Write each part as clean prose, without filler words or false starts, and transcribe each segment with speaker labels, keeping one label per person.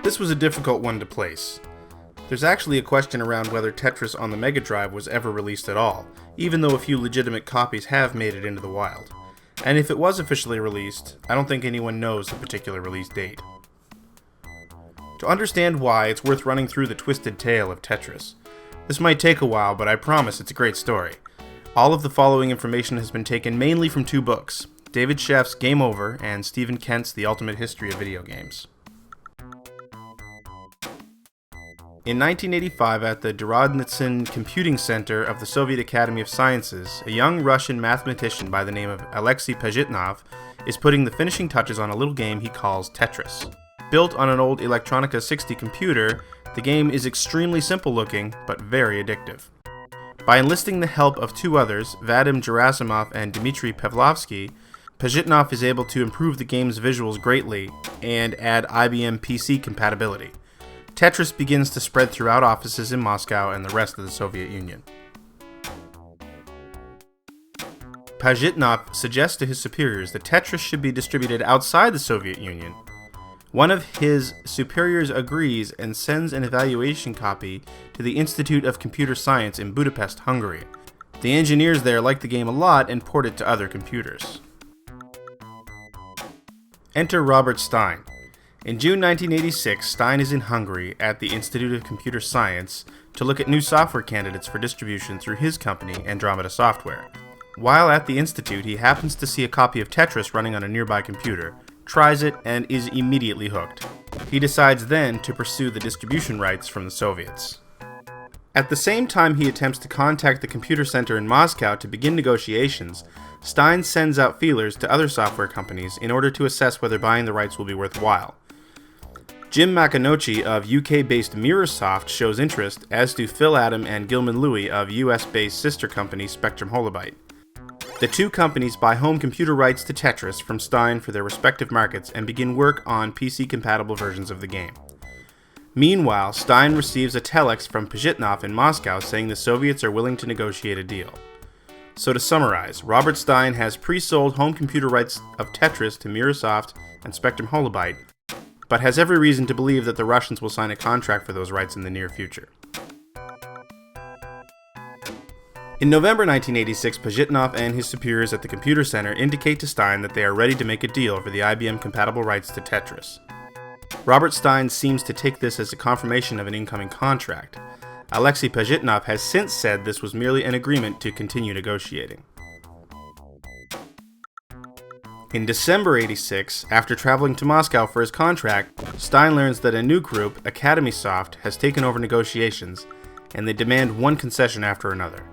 Speaker 1: This was a difficult one to place. There's actually a question around whether Tetris on the Mega Drive was ever released at all, even though a few legitimate copies have made it into the wild. And if it was officially released, I don't think anyone knows the particular release date. To understand why, it's worth running through the twisted tale of Tetris. This might take a while, but I promise it's a great story. All of the following information has been taken mainly from two books, David Sheff's Game Over and Stephen Kent's The Ultimate History of Video Games. In 1985, at the Dorodnitsin Computing Center of the Soviet Academy of Sciences, a young Russian mathematician by the name of Alexei Pajitnov is putting the finishing touches on a little game he calls Tetris. Built on an old Electronica 60 computer, the game is extremely simple looking, but very addictive. By enlisting the help of two others, Vadim Gerasimov and Dmitry Pavlovsky, Pajitnov is able to improve the game's visuals greatly and add IBM PC compatibility. Tetris begins to spread throughout offices in Moscow and the rest of the Soviet Union. Pajitnov suggests to his superiors that Tetris should be distributed outside the Soviet Union. One of his superiors agrees and sends an evaluation copy to the Institute of Computer Science in Budapest, Hungary. The engineers there like the game a lot and port it to other computers. Enter Robert Stein. In June 1986, Stein is in Hungary at the Institute of Computer Science to look at new software candidates for distribution through his company, Andromeda Software. While at the institute, he happens to see a copy of Tetris running on a nearby computer, tries it, and is immediately hooked. He decides then to pursue the distribution rights from the Soviets. At the same time he attempts to contact the computer center in Moscow to begin negotiations, Stein sends out feelers to other software companies in order to assess whether buying the rights will be worthwhile. Jim Maconochie of UK-based Mirrorsoft shows interest, as do Phil Adam and Gilman Louie of US-based sister company Spectrum Holobyte. The two companies buy home computer rights to Tetris from Stein for their respective markets and begin work on PC-compatible versions of the game. Meanwhile, Stein receives a telex from Pajitnov in Moscow saying the Soviets are willing to negotiate a deal. So to summarize, Robert Stein has pre-sold home computer rights of Tetris to Mirrorsoft and Spectrum Holobyte, but has every reason to believe that the Russians will sign a contract for those rights in the near future. In November 1986, Pajitnov and his superiors at the computer center indicate to Stein that they are ready to make a deal for the IBM-compatible rights to Tetris. Robert Stein seems to take this as a confirmation of an incoming contract. Alexei Pajitnov has since said this was merely an agreement to continue negotiating. In December 86, after traveling to Moscow for his contract, Stein learns that a new group, Academy Soft, has taken over negotiations, and they demand one concession after another.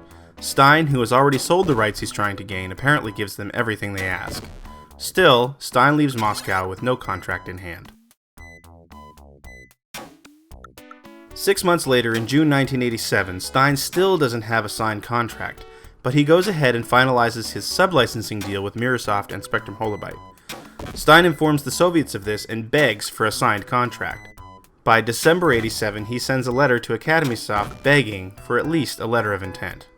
Speaker 1: Stein, who has already sold the rights he's trying to gain, apparently gives them everything they ask. Still, Stein leaves Moscow with no contract in hand. 6 months later, in June 1987, Stein still doesn't have a signed contract, but he goes ahead and finalizes his sub-licensing deal with Mirrorsoft and Spectrum Holobyte. Stein informs the Soviets of this and begs for a signed contract. By December 87, he sends a letter to Academy Soft begging for at least a letter of intent.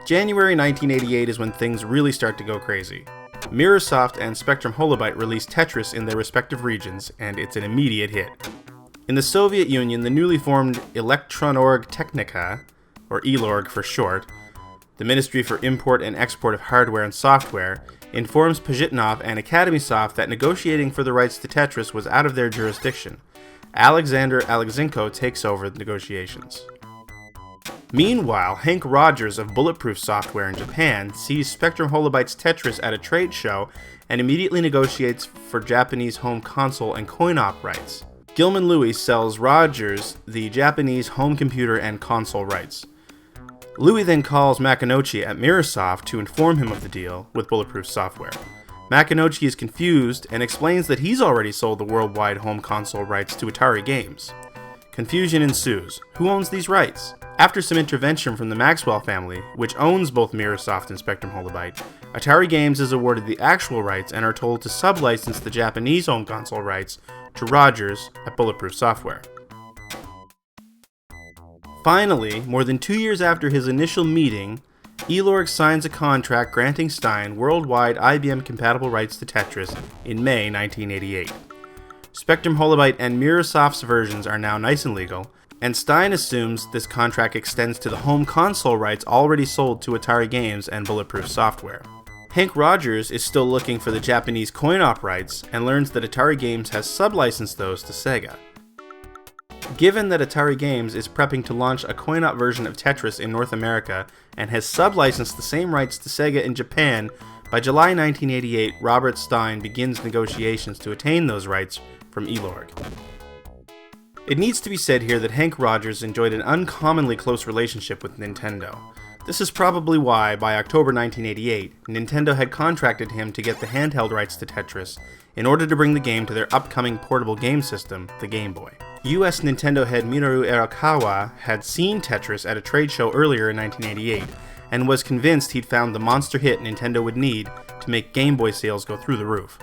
Speaker 1: January 1988 is when things really start to go crazy. Mirrorsoft and Spectrum Holobyte release Tetris in their respective regions, and it's an immediate hit. In the Soviet Union, the newly formed Elektronorg Technika, or ELORG for short, the Ministry for Import and Export of Hardware and Software, informs Pajitnov and Academy Soft that negotiating for the rights to Tetris was out of their jurisdiction. Alexander Alexenko takes over the negotiations. Meanwhile, Hank Rogers of Bulletproof Software in Japan sees Spectrum Holobyte's Tetris at a trade show and immediately negotiates for Japanese home console and coin-op rights. Gilman Louie sells Rogers the Japanese home computer and console rights. Louie then calls Maconochie at Mirrorsoft to inform him of the deal with Bulletproof Software. Maconochie is confused and explains that he's already sold the worldwide home console rights to Atari Games. Confusion ensues. Who owns these rights? After some intervention from the Maxwell family, which owns both Mirrorsoft and Spectrum Holobyte, Atari Games is awarded the actual rights and are told to sub-license the Japanese home console rights to Rogers at Bulletproof Software. Finally, more than 2 years after his initial meeting, Elorg signs a contract granting Stein worldwide IBM-compatible rights to Tetris in May 1988. Spectrum Holobyte and Mirrorsoft's versions are now nice and legal, and Stein assumes this contract extends to the home console rights already sold to Atari Games and Bulletproof Software. Hank Rogers is still looking for the Japanese coin-op rights and learns that Atari Games has sub-licensed those to Sega. Given that Atari Games is prepping to launch a coin-op version of Tetris in North America and has sub-licensed the same rights to Sega in Japan, by July 1988, Robert Stein begins negotiations to attain those rights from Elorg. It needs to be said here that Hank Rogers enjoyed an uncommonly close relationship with Nintendo. This is probably why, by October 1988, Nintendo had contracted him to get the handheld rights to Tetris in order to bring the game to their upcoming portable game system, the Game Boy. US Nintendo head Minoru Arakawa had seen Tetris at a trade show earlier in 1988 and was convinced he'd found the monster hit Nintendo would need to make Game Boy sales go through the roof.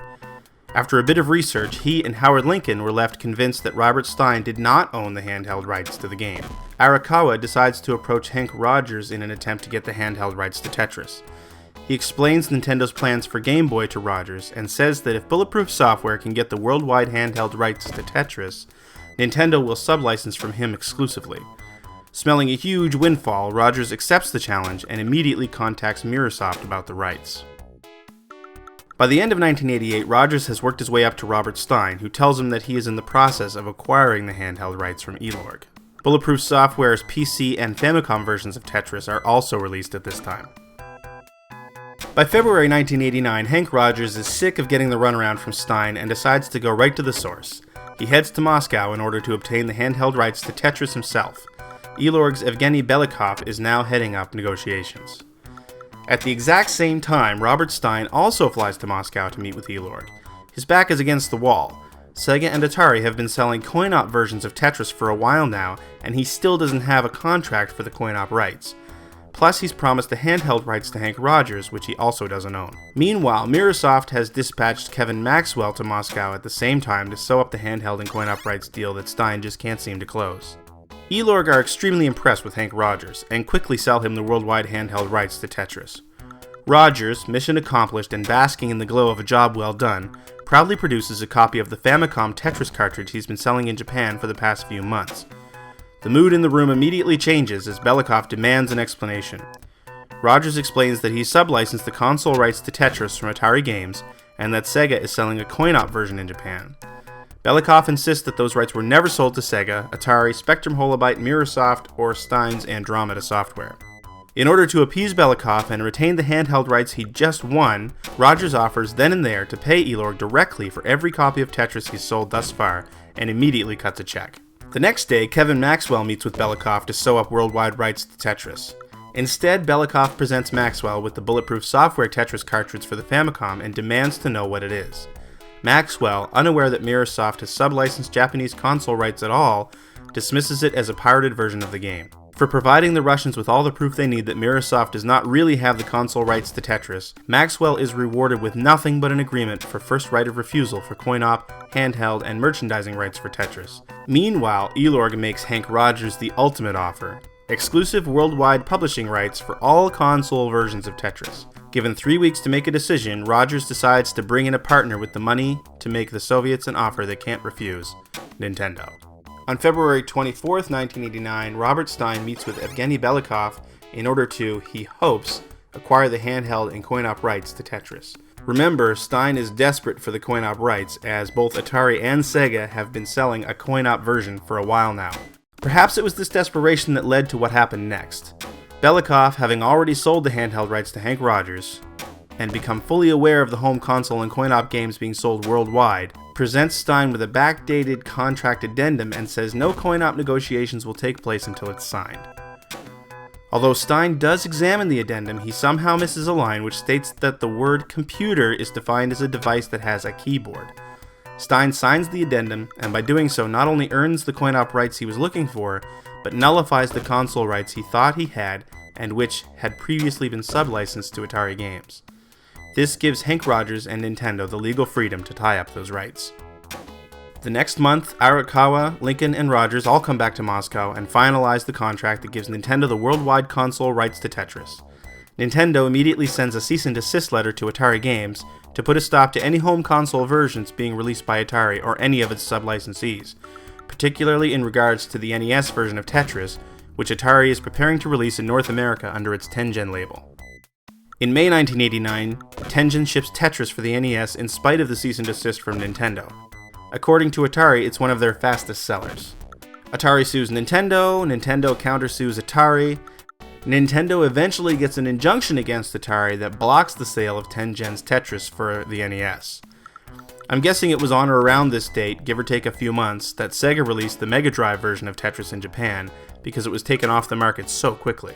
Speaker 1: After a bit of research, he and Howard Lincoln were left convinced that Robert Stein did not own the handheld rights to the game. Arakawa decides to approach Hank Rogers in an attempt to get the handheld rights to Tetris. He explains Nintendo's plans for Game Boy to Rogers and says that if Bulletproof Software can get the worldwide handheld rights to Tetris, Nintendo will sub-license from him exclusively. Smelling a huge windfall, Rogers accepts the challenge and immediately contacts Mirrorsoft about the rights. By the end of 1988, Rogers has worked his way up to Robert Stein, who tells him that he is in the process of acquiring the handheld rights from Elorg. Bulletproof Software's PC and Famicom versions of Tetris are also released at this time. By February 1989, Hank Rogers is sick of getting the runaround from Stein and decides to go right to the source. He heads to Moscow in order to obtain the handheld rights to Tetris himself. Elorg's Evgeny Belikov is now heading up negotiations. At the exact same time, Robert Stein also flies to Moscow to meet with Elorg. His back is against the wall. Sega and Atari have been selling coin-op versions of Tetris for a while now, and he still doesn't have a contract for the coin-op rights. Plus, he's promised the handheld rights to Hank Rogers, which he also doesn't own. Meanwhile, Mirrorsoft has dispatched Kevin Maxwell to Moscow at the same time to sew up the handheld and coin-op rights deal that Stein just can't seem to close. Elorg are extremely impressed with Hank Rogers, and quickly sell him the worldwide handheld rights to Tetris. Rogers, mission accomplished and basking in the glow of a job well done, proudly produces a copy of the Famicom Tetris cartridge he's been selling in Japan for the past few months. The mood in the room immediately changes as Belikov demands an explanation. Rogers explains that he sub-licensed the console rights to Tetris from Atari Games, and that Sega is selling a coin-op version in Japan. Belikov insists that those rights were never sold to Sega, Atari, Spectrum Holobyte, Mirrorsoft, or Stein's Andromeda Software. In order to appease Belikov and retain the handheld rights he just won, Rogers offers then and there to pay Elorg directly for every copy of Tetris he's sold thus far, and immediately cuts a check. The next day, Kevin Maxwell meets with Belikov to sew up worldwide rights to Tetris. Instead, Belikov presents Maxwell with the Bulletproof Software Tetris cartridge for the Famicom and demands to know what it is. Maxwell, unaware that Mirrorsoft has sub-licensed Japanese console rights at all, dismisses it as a pirated version of the game. For providing the Russians with all the proof they need that Mirrorsoft does not really have the console rights to Tetris, Maxwell is rewarded with nothing but an agreement for first right of refusal for coin-op, handheld, and merchandising rights for Tetris. Meanwhile, Elorg makes Hank Rogers the ultimate offer: exclusive worldwide publishing rights for all console versions of Tetris. Given 3 weeks to make a decision, Rogers decides to bring in a partner with the money to make the Soviets an offer they can't refuse: Nintendo. On February 24, 1989, Robert Stein meets with Evgeny Belikov in order to, he hopes, acquire the handheld and coin-op rights to Tetris. Remember, Stein is desperate for the coin-op rights, as both Atari and Sega have been selling a coin-op version for a while now. Perhaps it was this desperation that led to what happened next. Belikov, having already sold the handheld rights to Hank Rogers, and become fully aware of the home console and coin-op games being sold worldwide, presents Stein with a backdated contract addendum and says no coin-op negotiations will take place until it's signed. Although Stein does examine the addendum, he somehow misses a line which states that the word computer is defined as a device that has a keyboard. Stein signs the addendum, and by doing so not only earns the coin-op rights he was looking for, but nullifies the console rights he thought he had and which had previously been sub-licensed to Atari Games. This gives Hank Rogers and Nintendo the legal freedom to tie up those rights. The next month, Arakawa, Lincoln, and Rogers all come back to Moscow and finalize the contract that gives Nintendo the worldwide console rights to Tetris. Nintendo immediately sends a cease and desist letter to Atari Games to put a stop to any home console versions being released by Atari or any of its sub-licensees, particularly in regards to the NES version of Tetris, which Atari is preparing to release in North America under its Tengen label. In May 1989, Tengen ships Tetris for the NES in spite of the cease and desist from Nintendo. According to Atari, it's one of their fastest sellers. Atari sues Nintendo, Nintendo countersues Atari. Nintendo eventually gets an injunction against Atari that blocks the sale of Tengen's Tetris for the NES. I'm guessing it was on or around this date, give or take a few months, that Sega released the Mega Drive version of Tetris in Japan because it was taken off the market so quickly.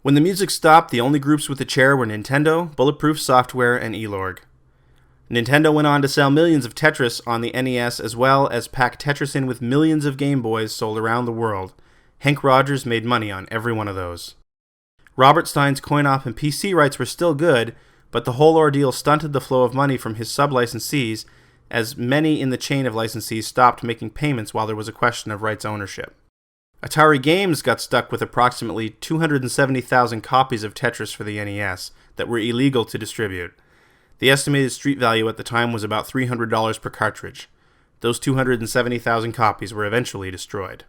Speaker 1: When the music stopped, the only groups with a chair were Nintendo, Bulletproof Software, and Elorg. Nintendo went on to sell millions of Tetris on the NES as well as pack Tetris in with millions of Game Boys sold around the world. Hank Rogers made money on every one of those. Robert Stein's coin-op and PC rights were still good, but the whole ordeal stunted the flow of money from his sub-licensees, as many in the chain of licensees stopped making payments while there was a question of rights ownership. Atari Games got stuck with approximately 270,000 copies of Tetris for the NES that were illegal to distribute. The estimated street value at the time was about $300 per cartridge. Those 270,000 copies were eventually destroyed.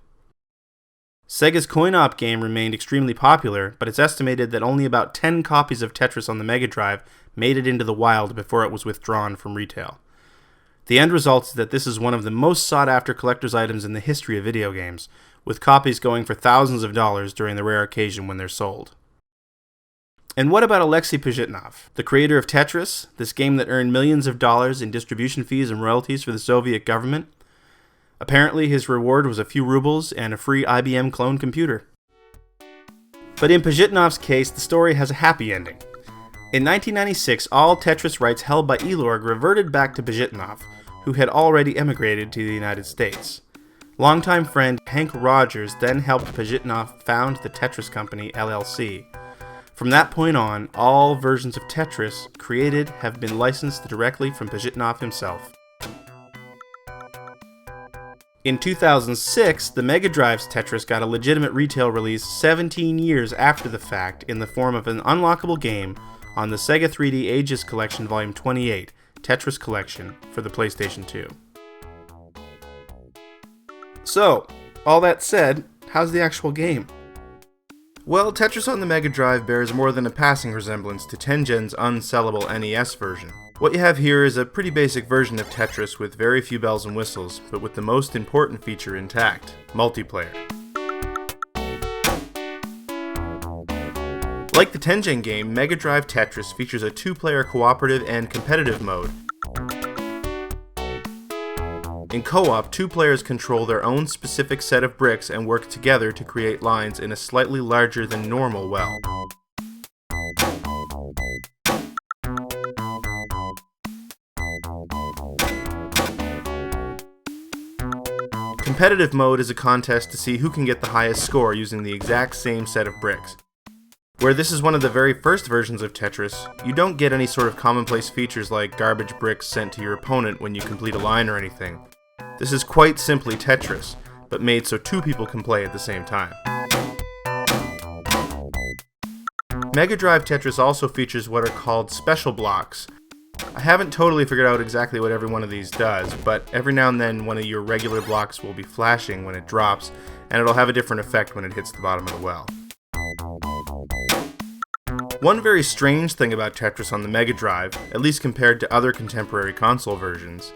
Speaker 1: Sega's coin-op game remained extremely popular, but it's estimated that only about 10 copies of Tetris on the Mega Drive made it into the wild before it was withdrawn from retail. The end result is that this is one of the most sought-after collector's items in the history of video games, with copies going for thousands of dollars during the rare occasion when they're sold. And what about Alexei Pajitnov, the creator of Tetris, this game that earned millions of dollars in distribution fees and royalties for the Soviet government? Apparently, his reward was a few rubles and a free IBM clone computer. But in Pajitnov's case, the story has a happy ending. In 1996, all Tetris rights held by Elorg reverted back to Pajitnov, who had already emigrated to the United States. Longtime friend Hank Rogers then helped Pajitnov found the Tetris Company, LLC. From that point on, all versions of Tetris created have been licensed directly from Pajitnov himself. In 2006, the Mega Drive's Tetris got a legitimate retail release 17 years after the fact in the form of an unlockable game on the Sega 3D Ages Collection Volume 28, Tetris Collection, for the PlayStation 2. So, all that said, how's the actual game? Well, Tetris on the Mega Drive bears more than a passing resemblance to Tengen's unsellable NES version. What you have here is a pretty basic version of Tetris with very few bells and whistles, but with the most important feature intact: multiplayer. Like the Tengen game, Mega Drive Tetris features a two-player cooperative and competitive mode. In co-op, two players control their own specific set of bricks and work together to create lines in a slightly larger than normal well. Competitive mode is a contest to see who can get the highest score using the exact same set of bricks. Where this is one of the very first versions of Tetris, you don't get any sort of commonplace features like garbage bricks sent to your opponent when you complete a line or anything. This is quite simply Tetris, but made so two people can play at the same time. Mega Drive Tetris also features what are called special blocks. I haven't totally figured out exactly what every one of these does, but every now and then one of your regular blocks will be flashing when it drops, and it'll have a different effect when it hits the bottom of the well. One very strange thing about Tetris on the Mega Drive, at least compared to other contemporary console versions,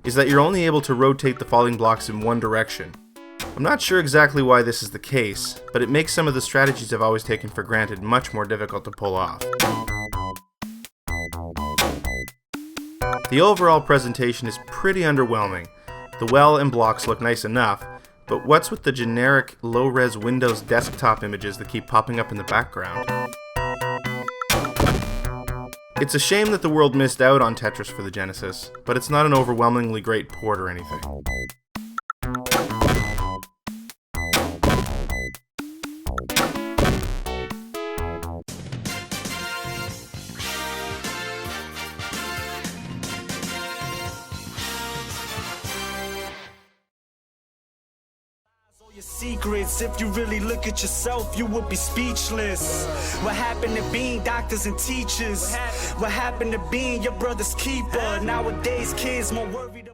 Speaker 1: is that you're only able to rotate the falling blocks in one direction. I'm not sure exactly why this is the case, but it makes some of the strategies I've always taken for granted much more difficult to pull off. The overall presentation is pretty underwhelming. The well and blocks look nice enough, but what's with the generic low-res Windows desktop images that keep popping up in the background? It's a shame that the world missed out on Tetris for the Genesis, but it's not an overwhelmingly great port or anything.
Speaker 2: secrets. If you really look at yourself, you would be speechless. What happened to being doctors and teachers? What happened to being your brother's keeper? Nowadays kids more worried